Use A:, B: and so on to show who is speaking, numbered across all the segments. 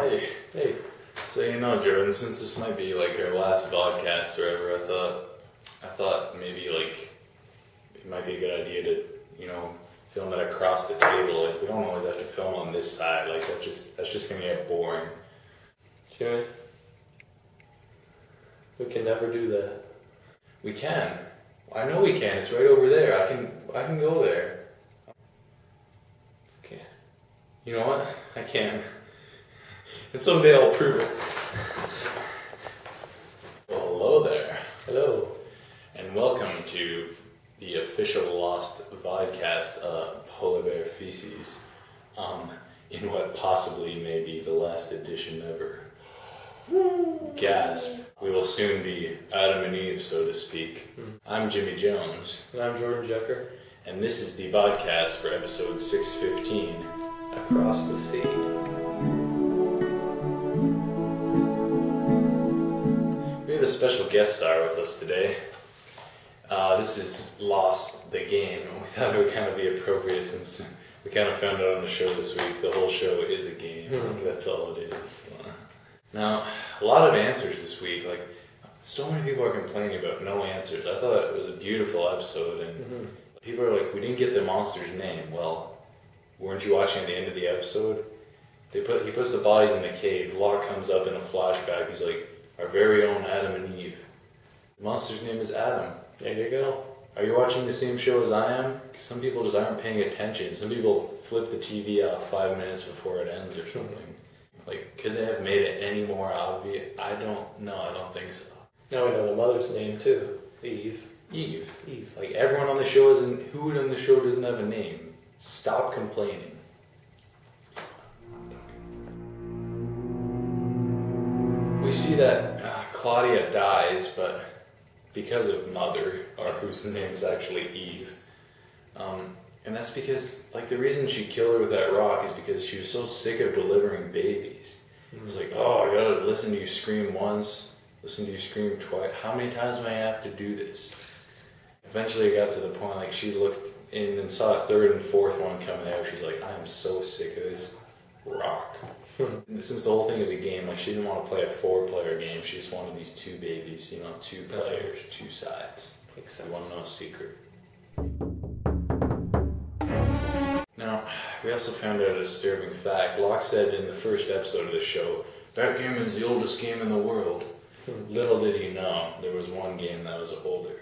A: Hey.
B: So Jordan, since this might be like our last Vodcast or whatever, I thought maybe like it might be a good idea to film it across the table. Like we don't always have to film on this side. Like that's just gonna get boring.
A: Jimmy, we can never do that.
B: We can. I know we can. It's right over there. I can go there. Okay. You know what? I can. And someday I'll prove it. Well, hello there.
A: Hello.
B: And welcome to the official Lost Vodcast of Polar Bear Feces. In what possibly may be the last edition ever. Gasp. We will soon be Adam and Eve, so to speak. I'm Jimmy Jones.
A: And I'm Jordan Jecker.
B: And this is the Vodcast for episode 615.
A: Across the sea.
B: We have a special guest star with us today. This is Lost, the game. We thought it would kind of be appropriate since we kind of found out on the show this week the whole show is a game. Like, that's all it is. Now, a lot of answers this week. Like, so many people are complaining about no answers. I thought it was a beautiful episode, and people are like, we didn't get the monster's name. Well, weren't you watching at the end of the episode? He puts the bodies in the cave. Locke comes up in a flashback. He's like, our very own Adam and Eve. The monster's name is Adam.
A: There you go.
B: Are you watching the same show as I am? Because some people just aren't paying attention. Some people flip the TV off 5 minutes before it ends or something. Like, could they have made it any more obvious? I don't know. I don't think so.
A: Now we know the mother's name too. Eve.
B: Eve. Like, everyone on the show isn't... Who on the show doesn't have a name? Stop complaining. We see that Claudia dies, but because of Mother, or whose name is actually Eve. And that's because, like, the reason she killed her with that rock is because she was so sick of delivering babies. It's like, oh, I gotta listen to you scream once, listen to you scream twice. How many times do I have to do this? Eventually it got to the point, like, she looked in and saw a third and fourth one coming out. She's like, I am so sick of this rock. And since the whole thing is a game, like, she didn't want to play a 4-player game. She just wanted these 2 babies, 2 players, 2 sides.
A: Makes sense.
B: One no secret. Now, we also found out a disturbing fact. Locke said in the first episode of the show, that game is the oldest game in the world. Little did he know, there was one game that was older.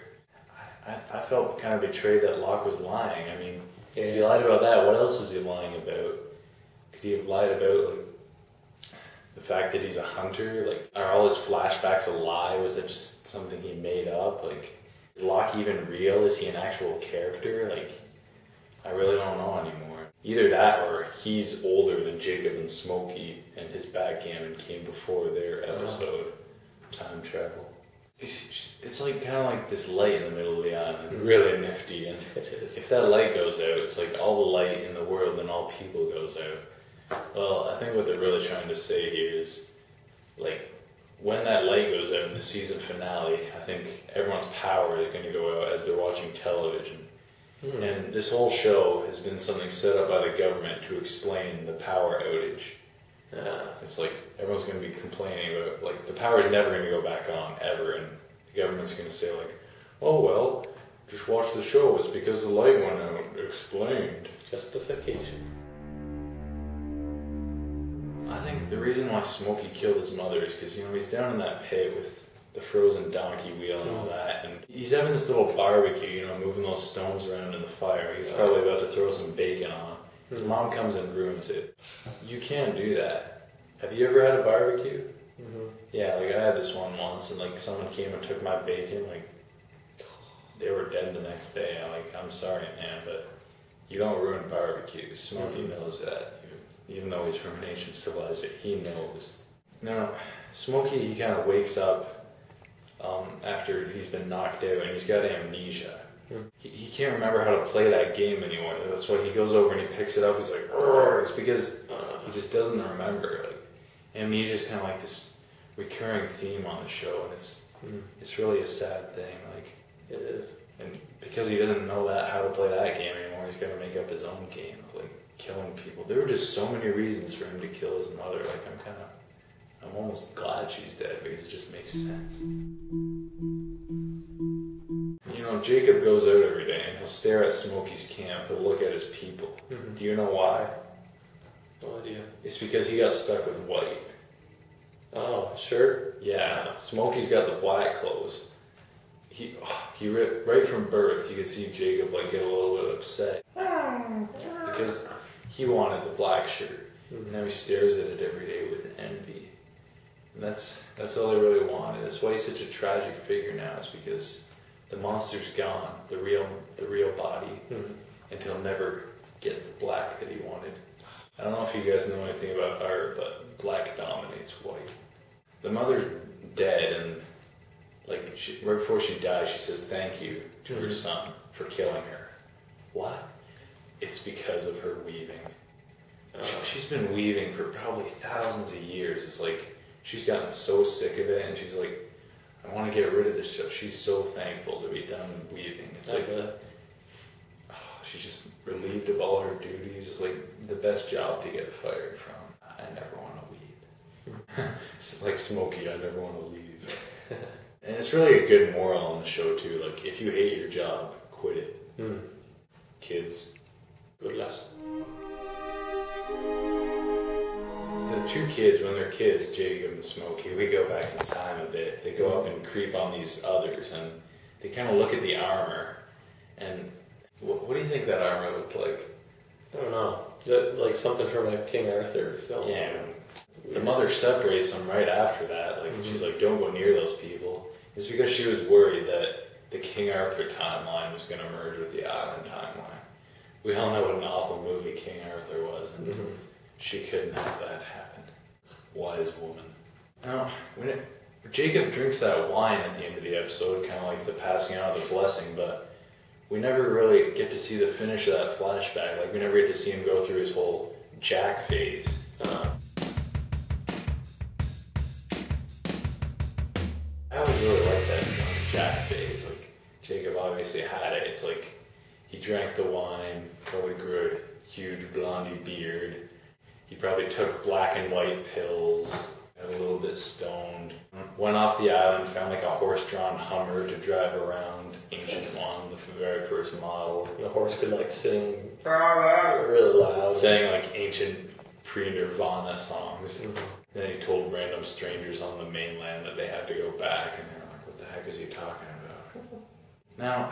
B: I felt kind of betrayed that Locke was lying. I mean, if he lied about that, what else is he lying about? Could he have lied about, like, the fact that he's a hunter? Like, are all his flashbacks a lie? Was that just something he made up? Like, is Locke even real? Is he an actual character? Like, I really don't know anymore. Either that or he's older than Jacob and Smokey and his backgammon came before their episode. Time travel. It's like kind of like this light in the middle of the island. Really nifty. And if that light goes out, it's like all the light in the world and all people goes out. Well, I think what they're really trying to say here is, like, when that light goes out in the season finale, I think everyone's power is going to go out as they're watching television. And this whole show has been something set up by the government to explain the power outage. It's like everyone's going to be complaining about, like, the power is never going to go back on, ever, and the government's going to say, like, oh, well, just watch the show, it's because the light went out. Explained.
A: Justification.
B: I think the reason why Smokey killed his mother is because, he's down in that pit with the frozen donkey wheel and all that, and he's having this little barbecue, moving those stones around in the fire. He's probably about to throw some bacon on. His mom comes and ruins it. You can't do that. Have you ever had a barbecue? Yeah, like, I had this one once, and, like, someone came and took my bacon, like, they were dead the next day. I'm sorry, man, but you don't ruin barbecues. Smokey knows that. Even though he's from an ancient civilization, he knows. Now, Smokey, he kind of wakes up after he's been knocked out, and he's got amnesia. He can't remember how to play that game anymore. That's why he goes over and he picks it up. He's like, "Arr!" It's because he just doesn't remember. Like, amnesia is kind of like this recurring theme on the show, and it's really a sad thing. Like,
A: it is.
B: And because he doesn't know how to play that game anymore, he's got to make up his own game. Like, killing people. There were just so many reasons for him to kill his mother. Like, I'm almost glad she's dead because it just makes sense. You know, Jacob goes out every day and he'll stare at Smokey's camp. He'll look at his people. Mm-hmm. Do you know why?
A: No idea.
B: It's because he got stuck with white.
A: Oh, sure.
B: Yeah, Smokey's got the black clothes. He right from birth, you could see Jacob like get a little bit upset because he wanted the black shirt. Mm-hmm. Now he stares at it every day with envy. And that's all he really wanted. That's why he's such a tragic figure now. Is because the monster's gone, the real body, mm-hmm. and he'll never get the black that he wanted. I don't know if you guys know anything about art, but black dominates white. The mother's dead, and like right before she dies, she says thank you to her son for killing her. What? It's because of her weaving. She's been weaving for probably thousands of years. It's like she's gotten so sick of it, and she's like, I want to get rid of this job. She's so thankful to be done weaving. It's like she's just relieved of all her duties. It's like the best job to get fired from. I never want to weave. It's like Smokey, I never want to leave. And it's really a good moral on the show too. Like, if you hate your job, quit it. Kids.
A: Good lesson.
B: The two kids, when they're kids, Jacob and Smokey, we go back in time a bit. They go up and creep on these others, and they kind of look at the armor. And what do you think that armor looked like?
A: I don't know. That's like something from a King Arthur film.
B: Yeah. The mother separates them right after that. Like, she's like, don't go near those people. It's because she was worried that the King Arthur timeline was going to merge with the Island timeline. We all know what an awful movie King Arthur was, and she couldn't have that happen. Wise woman. Now, when Jacob drinks that wine at the end of the episode, kind of like the passing out of the blessing, but we never really get to see the finish of that flashback. Like, we never get to see him go through his whole Jack phase. I always really liked that drunk Jack phase. Like, Jacob obviously had it. It's like he drank the wine, probably grew a huge blondie beard. He probably took black and white pills, got a little bit stoned. Went off the island, found like a horse-drawn Hummer to drive around. Ancient one, the very first model.
A: The horse could like sing really loud.
B: Sang like ancient pre-Nirvana songs. Then he told random strangers on the mainland that they had to go back, and they were like, what the heck is he talking about? Now,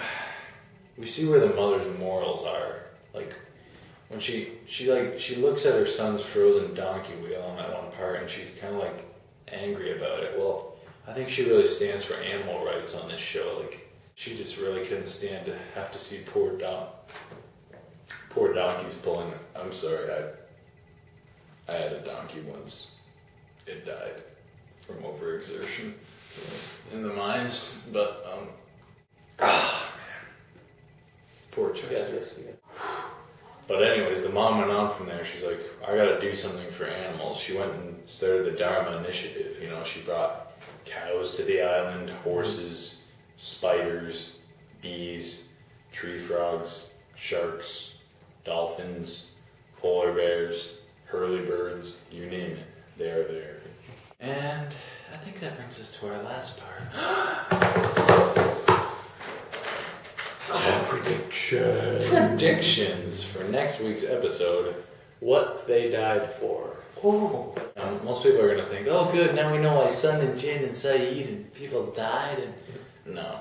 B: we see where the mother's morals are. Like, when she looks at her son's frozen donkey wheel on that one part, and she's kind of like angry about it. Well, I think she really stands for animal rights on this show. Like, she just really couldn't stand to have to see poor donkeys pulling. I'm sorry, I had a donkey once. It died from overexertion in the mines, but man, poor Chester. But anyways, the mom went on from there. She's like, I gotta do something for animals. She went and started the Dharma Initiative. You know, she brought cows to the island, horses, spiders, bees, tree frogs, sharks, dolphins, polar bears, hurlybirds, you name it, they're there. And I think that brings us to our last part. Predictions for next week's episode.
A: What they died for.
B: Most people are going to think, oh good, now we know why Sun and Jin and Saeed and people died. And no.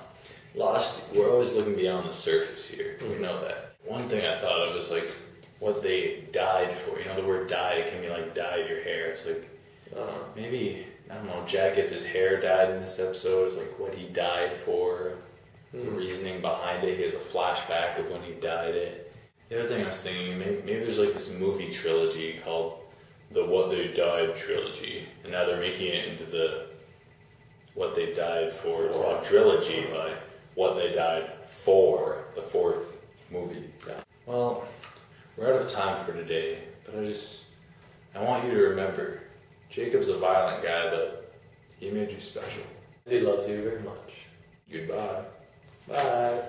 B: Lost, we're always looking beyond the surface here. We know that. One thing I thought of is like what they died for. You know, the word dyed, it can be like dyed your hair. It's like, maybe, I don't know, Jack gets his hair dyed in this episode. It's like what he died for, the reasoning behind it. He has a flashback of when he dyed it. The other thing I was thinking, maybe there's like this movie trilogy called the What They Died trilogy, and now they're making it into the What They Died For quadrilogy by What They Died For, the fourth movie. Yeah. Well, we're out of time for today, but I want you to remember, Jacob's a violent guy, but he made you special.
A: He loves you very much.
B: Goodbye.
A: Bye.